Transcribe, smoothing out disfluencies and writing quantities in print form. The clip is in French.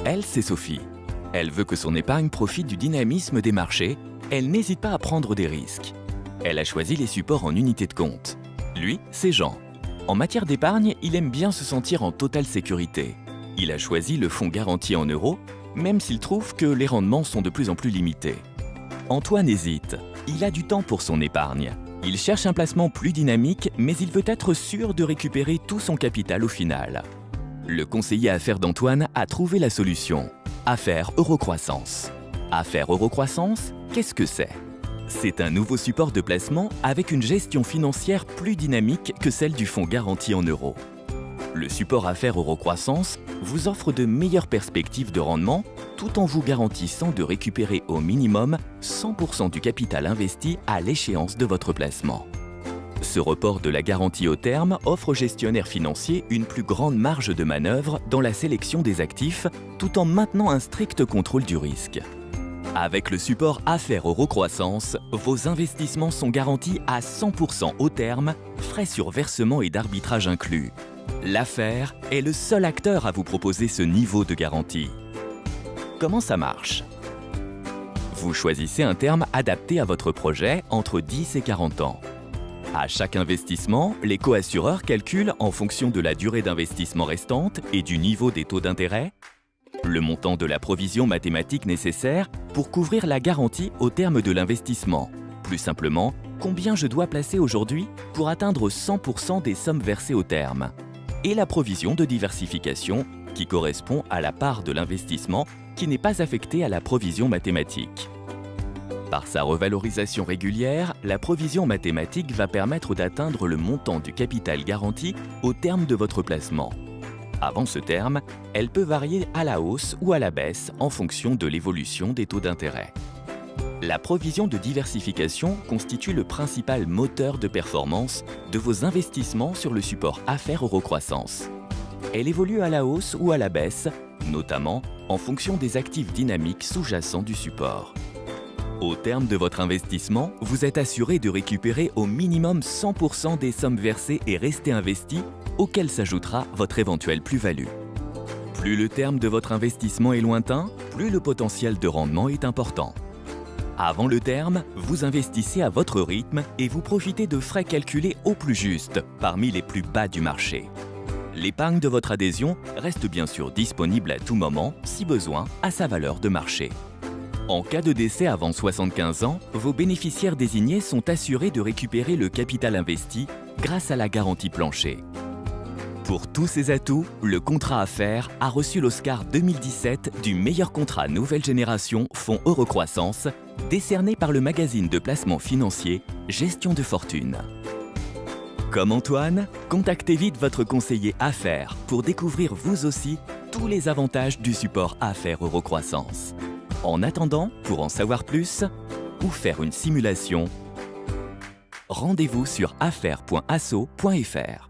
Elle, c'est Sophie. Elle veut que son épargne profite du dynamisme des marchés. Elle n'hésite pas à prendre des risques. Elle a choisi les supports en unité de compte. Lui, c'est Jean. En matière d'épargne, il aime bien se sentir en totale sécurité. Il a choisi le fonds garanti en euros, même s'il trouve que les rendements sont de plus en plus limités. Antoine hésite. Il a du temps pour son épargne. Il cherche un placement plus dynamique, mais il veut être sûr de récupérer tout son capital au final. Le conseiller affaires d'Antoine a trouvé la solution. Affaires Eurocroissance. Affaires Eurocroissance, qu'est-ce que c'est? C'est un nouveau support de placement avec une gestion financière plus dynamique que celle du fonds garanti en euros. Le support Affaires Eurocroissance vous offre de meilleures perspectives de rendement tout en vous garantissant de récupérer au minimum 100% du capital investi à l'échéance de votre placement. Ce report de la garantie au terme offre aux gestionnaires financiers une plus grande marge de manœuvre dans la sélection des actifs tout en maintenant un strict contrôle du risque. Avec le support Affaires Eurocroissance, vos investissements sont garantis à 100% au terme, frais sur versement et d'arbitrage inclus. L'affaire est le seul acteur à vous proposer ce niveau de garantie. Comment ça marche? Vous choisissez un terme adapté à votre projet entre 10 et 40 ans. À chaque investissement, les coassureurs calculent en fonction de la durée d'investissement restante et du niveau des taux d'intérêt, le montant de la provision mathématique nécessaire pour couvrir la garantie au terme de l'investissement. Plus simplement, combien je dois placer aujourd'hui pour atteindre 100% des sommes versées au terme. Et la provision de diversification qui correspond à la part de l'investissement qui n'est pas affectée à la provision mathématique. Par sa revalorisation régulière, la provision mathématique va permettre d'atteindre le montant du capital garanti au terme de votre placement. Avant ce terme, elle peut varier à la hausse ou à la baisse en fonction de l'évolution des taux d'intérêt. La provision de diversification constitue le principal moteur de performance de vos investissements sur le support Affaires Eurocroissance. Elle évolue à la hausse ou à la baisse, notamment en fonction des actifs dynamiques sous-jacents du support. Au terme de votre investissement, vous êtes assuré de récupérer au minimum 100% des sommes versées et restées investies, auxquelles s'ajoutera votre éventuelle plus-value. Plus le terme de votre investissement est lointain, plus le potentiel de rendement est important. Avant le terme, vous investissez à votre rythme et vous profitez de frais calculés au plus juste, parmi les plus bas du marché. L'épargne de votre adhésion reste bien sûr disponible à tout moment, si besoin, à sa valeur de marché. En cas de décès avant 75 ans, vos bénéficiaires désignés sont assurés de récupérer le capital investi grâce à la garantie plancher. Pour tous ces atouts, le contrat Affaires a reçu l'Oscar 2017 du meilleur contrat nouvelle génération Fonds Eurocroissance, décerné par le magazine de placement financier Gestion de fortune. Comme Antoine, contactez vite votre conseiller Affaires pour découvrir vous aussi tous les avantages du support Affaires Eurocroissance. En attendant, pour en savoir plus ou faire une simulation, rendez-vous sur affaires.asso.fr.